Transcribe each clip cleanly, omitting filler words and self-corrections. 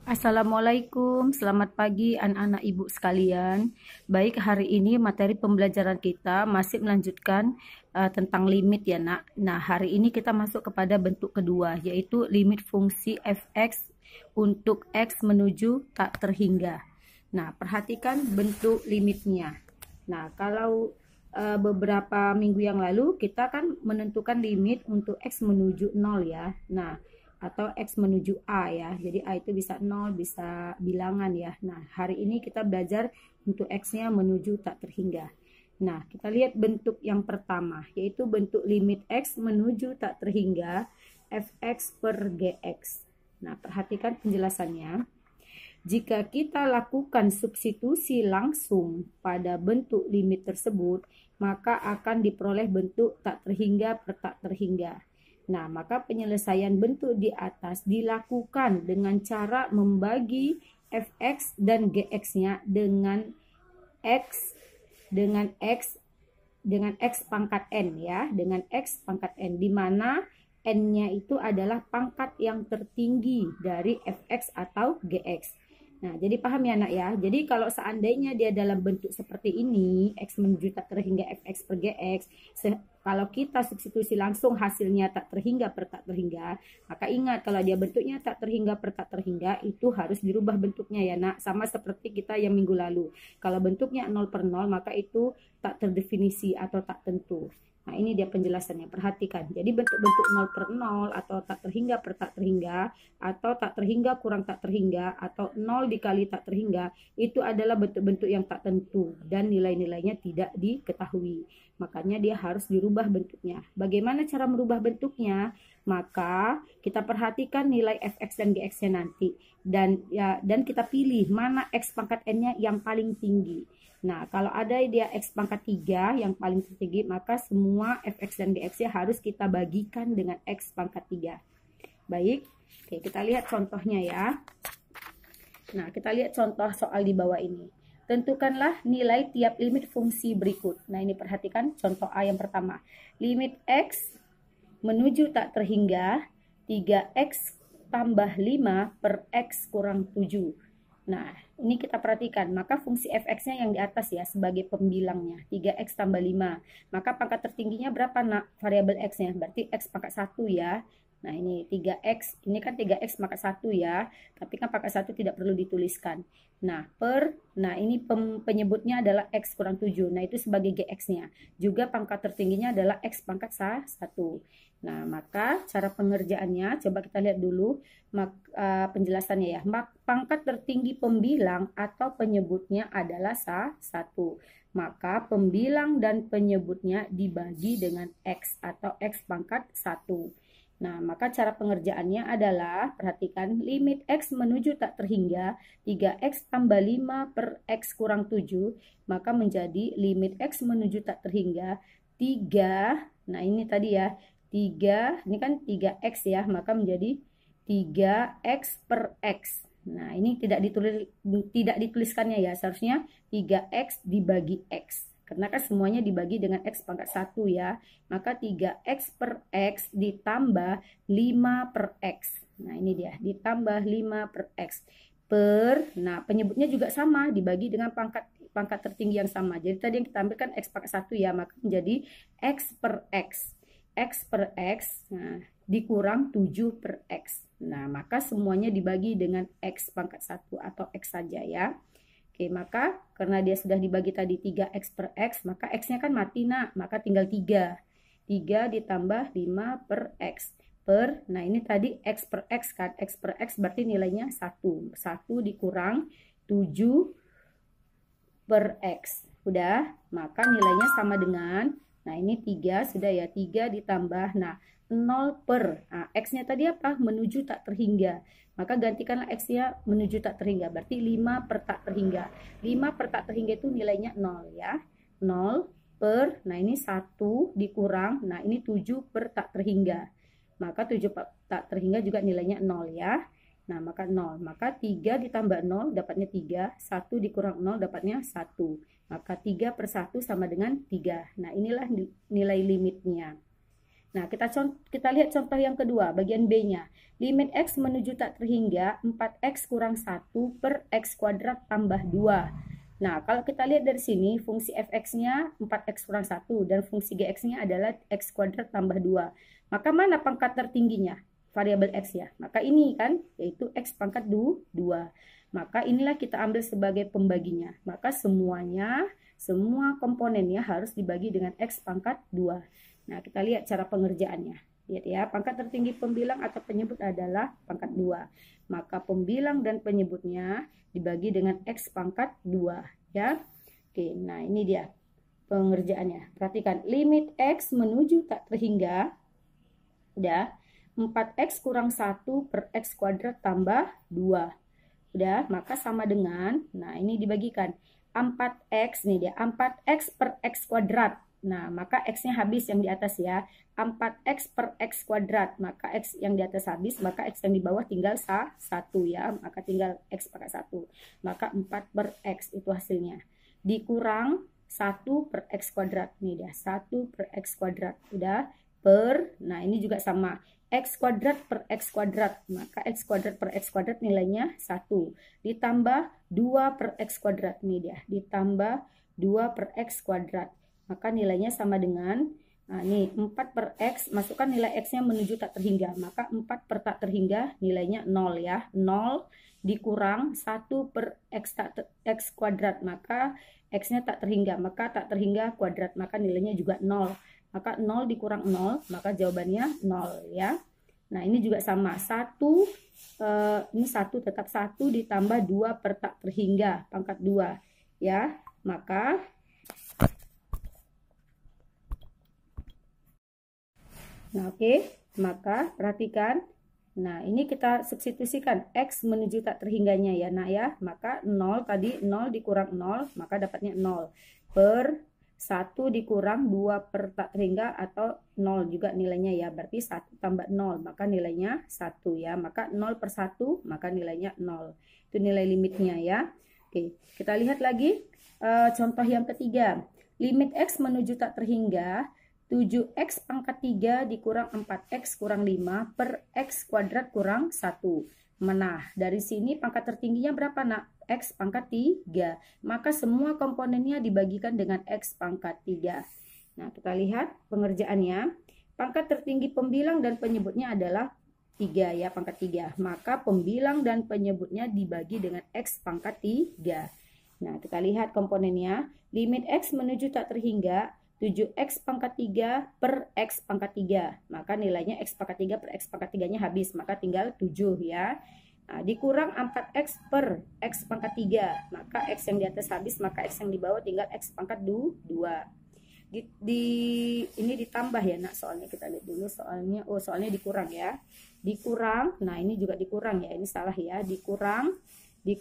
Assalamualaikum, selamat pagi anak-anak ibu sekalian. Baik, hari ini materi pembelajaran kita masih melanjutkan tentang limit ya nak. Nah, hari ini kita masuk kepada bentuk kedua, yaitu limit fungsi fx untuk x menuju tak terhingga. Nah, perhatikan bentuk limitnya. Nah, kalau beberapa minggu yang lalu kita kan menentukan limit untuk x menuju 0 ya. Nah, atau X menuju A ya. Jadi A itu bisa 0, bisa bilangan ya. Nah, hari ini kita belajar untuk X-nya menuju tak terhingga. Nah, kita lihat bentuk yang pertama, yaitu bentuk limit X menuju tak terhingga Fx per Gx. Nah, perhatikan penjelasannya. Jika kita lakukan substitusi langsung pada bentuk limit tersebut, maka akan diperoleh bentuk tak terhingga per tak terhingga. Nah, maka penyelesaian bentuk di atas dilakukan dengan cara membagi fx dan gx-nya dengan x pangkat n ya, dengan x pangkat n, di mana n-nya itu adalah pangkat yang tertinggi dari fx atau gx. Nah, jadi paham ya nak ya. Jadi kalau seandainya dia dalam bentuk seperti ini, x menuju tak terhingga fx per gx, kalau kita substitusi langsung hasilnya tak terhingga per tak terhingga, maka ingat kalau dia bentuknya tak terhingga per tak terhingga, itu harus dirubah bentuknya ya nak. Sama seperti kita yang minggu lalu. Kalau bentuknya 0 per 0, maka itu tak terdefinisi atau tak tentu. Nah, ini dia penjelasannya. Perhatikan. Jadi bentuk-bentuk 0 per 0 atau tak terhingga per tak terhingga atau tak terhingga kurang tak terhingga atau 0 dikali tak terhingga, itu adalah bentuk-bentuk yang tak tentu dan nilai-nilainya tidak diketahui. Makanya dia harus dirubah bentuknya. Bagaimana cara merubah bentuknya? Maka kita perhatikan nilai fx dan gx-nya nanti dan kita pilih mana x pangkat n-nya yang paling tinggi. Nah, kalau ada dia x pangkat 3 yang paling tinggi, maka semua fx dan gx-nya harus kita bagikan dengan x pangkat 3. Baik, oke, kita lihat contohnya ya. Nah, kita lihat contoh soal di bawah ini. Tentukanlah nilai tiap limit fungsi berikut. Nah, ini perhatikan contoh A yang pertama. Limit x menuju tak terhingga 3x tambah 5 per x kurang 7. Nah, ini kita perhatikan, maka fungsi fx-nya yang di atas ya sebagai pembilangnya, 3x tambah 5. Maka pangkat tertingginya berapa nak? Variabel x-nya, berarti x pangkat 1 ya. Nah, ini 3x, ini kan 3x pangkat 1 ya, tapi kan pangkat 1 tidak perlu dituliskan. Nah, ini penyebutnya adalah x kurang 7. Nah, itu sebagai gx-nya. Juga pangkat tertingginya adalah x pangkat 1. Nah, maka cara pengerjaannya, coba kita lihat dulu penjelasannya ya. Pangkat tertinggi pembilang atau penyebutnya adalah 1. Maka pembilang dan penyebutnya dibagi dengan x atau x pangkat 1. Nah, maka cara pengerjaannya adalah, perhatikan, limit x menuju tak terhingga 3x tambah 5 per x kurang 7, maka menjadi limit x menuju tak terhingga 3, nah ini tadi ya, 3, ini kan 3x ya, maka menjadi 3x per x. Nah, ini tidak dituliskannya ya, seharusnya 3x dibagi x. Karena kan semuanya dibagi dengan x pangkat 1 ya. Maka 3x per x ditambah 5 per x. Nah, ini dia, ditambah 5 per x. Nah, penyebutnya juga sama, dibagi dengan pangkat tertinggi yang sama. Jadi tadi yang kita ambilkan x pangkat 1 ya, maka menjadi x per x. X per x, nah, dikurang 7 per x. Nah, maka semuanya dibagi dengan x pangkat 1 atau x saja ya. Oke, maka karena dia sudah dibagi tadi 3x per x, maka x-nya kan mati nak, maka tinggal 3. 3 ditambah 5 per x. Nah ini tadi x per x kan, x per x berarti nilainya 1. 1 dikurang 7 per x. Udah, maka nilainya sama dengan, nah ini 3 sudah ya, 3 ditambah, nah 0 per, nah, x-nya tadi apa? Menuju tak terhingga. Maka gantikanlah x-nya menuju tak terhingga. Berarti 5 per tak terhingga. 5 per tak terhingga itu nilainya 0 ya. 0 per, nah ini 1 dikurang, nah ini 7 per tak terhingga. Maka 7 per tak terhingga juga nilainya 0 ya. Nah, maka 0. Maka 3 ditambah 0 dapatnya 3. 1 dikurang 0 dapatnya 1. Maka 3 per 1 sama dengan 3. Nah, inilah nilai limitnya. Nah, kita lihat contoh yang kedua, bagian B-nya. Limit X menuju tak terhingga 4X kurang 1 per X kuadrat tambah 2. Nah, kalau kita lihat dari sini, fungsi fx-nya 4x kurang 1 dan fungsi gx-nya adalah x kuadrat tambah 2. Maka mana pangkat tertingginya? Variabel x ya. Maka ini kan, yaitu x pangkat 2. Maka inilah kita ambil sebagai pembaginya. Maka semua komponennya harus dibagi dengan x pangkat 2. Nah, kita lihat cara pengerjaannya. Lihat ya, pangkat tertinggi pembilang atau penyebut adalah pangkat 2. Maka pembilang dan penyebutnya dibagi dengan X pangkat 2. Ya. Oke, nah ini dia pengerjaannya. Perhatikan, limit X menuju tak terhingga. Udah, 4X kurang 1 per X kuadrat tambah 2. Udah, maka sama dengan, nah ini dibagikan. 4X, nih dia, 4X per X kuadrat. Nah, maka X-nya habis yang di atas ya. 4X per X kuadrat. Maka X yang di atas habis, maka X yang di bawah tinggal 1 ya. Maka tinggal X pakai 1. Maka 4 per X itu hasilnya. Dikurang 1 per X kuadrat. Nih dia, 1 per X kuadrat. Udah, per, nah ini juga sama. X kuadrat per X kuadrat. Maka X kuadrat per X kuadrat nilainya 1. Ditambah 2 per X kuadrat. Nih dia, ditambah 2 per X kuadrat. Maka nilainya sama dengan, nah nih 4 per X, masukkan nilai X-nya menuju tak terhingga. Maka 4 per tak terhingga nilainya 0 ya. 0 dikurang 1 per X kuadrat. Maka X-nya tak terhingga. Maka tak terhingga kuadrat. Maka nilainya juga 0. Maka 0 dikurang 0. Maka jawabannya 0 ya. Nah ini juga sama. 1, ini 1 tetap 1 ditambah 2 per tak terhingga. Pangkat 2 ya. Maka nah, oke, maka perhatikan. Nah, ini kita substitusikan X menuju tak terhingganya ya, nak ya. Maka 0 tadi, 0 dikurang 0, maka dapatnya 0. Per 1 dikurang 2 per tak terhingga atau 0 juga nilainya ya. Berarti 1 tambah 0, maka nilainya 1 ya. Maka 0 per 1, maka nilainya 0. Itu nilai limitnya ya. Oke, kita lihat lagi contoh yang ketiga. Limit X menuju tak terhingga 7X pangkat 3 dikurang 4X kurang 5 per X kuadrat kurang 1. Nah, dari sini pangkat tertingginya berapa nak? X pangkat 3. Maka semua komponennya dibagikan dengan X pangkat 3. Nah, kita lihat pengerjaannya. Pangkat tertinggi pembilang dan penyebutnya adalah 3 ya, pangkat 3. Maka pembilang dan penyebutnya dibagi dengan X pangkat 3. Nah, kita lihat komponennya. Limit X menuju tak terhingga 7X pangkat 3 per X pangkat 3. Maka nilainya X pangkat 3 per X pangkat 3-nya habis. Maka tinggal 7 ya. Nah, dikurang 4X per X pangkat 3. Maka X yang di atas habis. Maka X yang di bawah tinggal X pangkat 2. Ini ditambah ya nak. Soalnya kita lihat dulu soalnya. Oh soalnya dikurang ya. Dikurang. Nah ini juga dikurang ya. Ini salah ya. Dikurang 5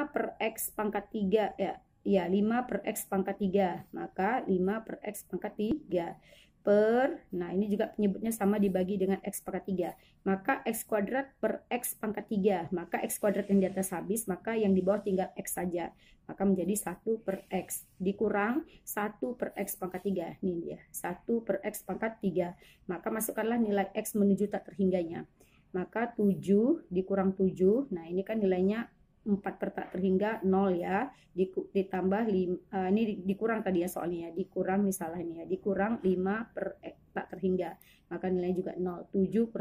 per X pangkat 3 ya. Ya, 5 per X pangkat 3. Maka 5 per X pangkat 3 per, nah ini juga penyebutnya sama dibagi dengan X pangkat 3. Maka X kuadrat per X pangkat 3. Maka X kuadrat yang di atas habis, maka yang di bawah tinggal X saja. Maka menjadi 1 per X. Dikurang 1 per X pangkat 3. Ini dia, 1 per X pangkat 3. Maka masukkanlah nilai X menuju tak terhingganya. Maka 7 dikurang 7. Nah ini kan nilainya 4 per tak terhingga 0 ya, ditambah 5, ini dikurang tadi ya soalnya ya, dikurang misalnya ini ya, dikurang 5 per tak terhingga, maka nilainya juga 0. 7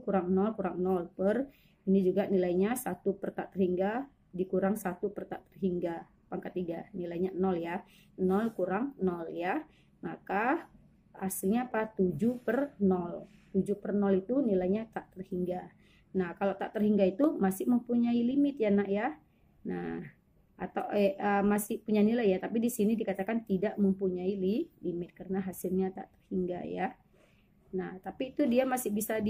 kurang 0 kurang 0 per, ini juga nilainya 1 per tak terhingga dikurang 1 per tak terhingga pangkat 3, nilainya 0 ya, 0 kurang 0 ya, maka hasilnya apa? 7 per 0. 7 per 0 itu nilainya tak terhingga. Nah, kalau tak terhingga itu masih mempunyai limit ya nak ya. Nah, atau masih punya nilai ya, tapi di sini dikatakan tidak mempunyai limit karena hasilnya tak terhingga ya. Nah, tapi itu dia masih bisa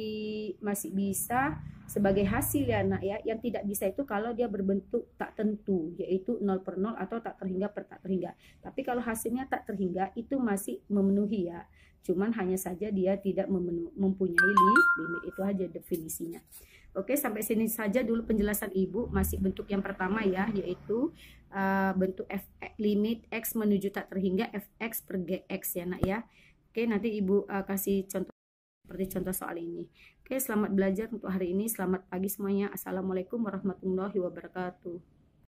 sebagai hasil ya nak ya. Yang tidak bisa itu kalau dia berbentuk tak tentu, yaitu 0 per 0 atau tak terhingga per tak terhingga. Tapi kalau hasilnya tak terhingga itu masih memenuhi ya. Cuman hanya saja dia tidak mempunyai limit, itu aja definisinya. Oke, sampai sini saja dulu penjelasan Ibu. Masih bentuk yang pertama ya, yaitu bentuk limit X menuju tak terhingga fx per gx ya nak ya. Oke. Oke, nanti Ibu kasih contoh seperti contoh soal ini. Oke, selamat belajar untuk hari ini. Selamat pagi semuanya. Assalamualaikum warahmatullahi wabarakatuh.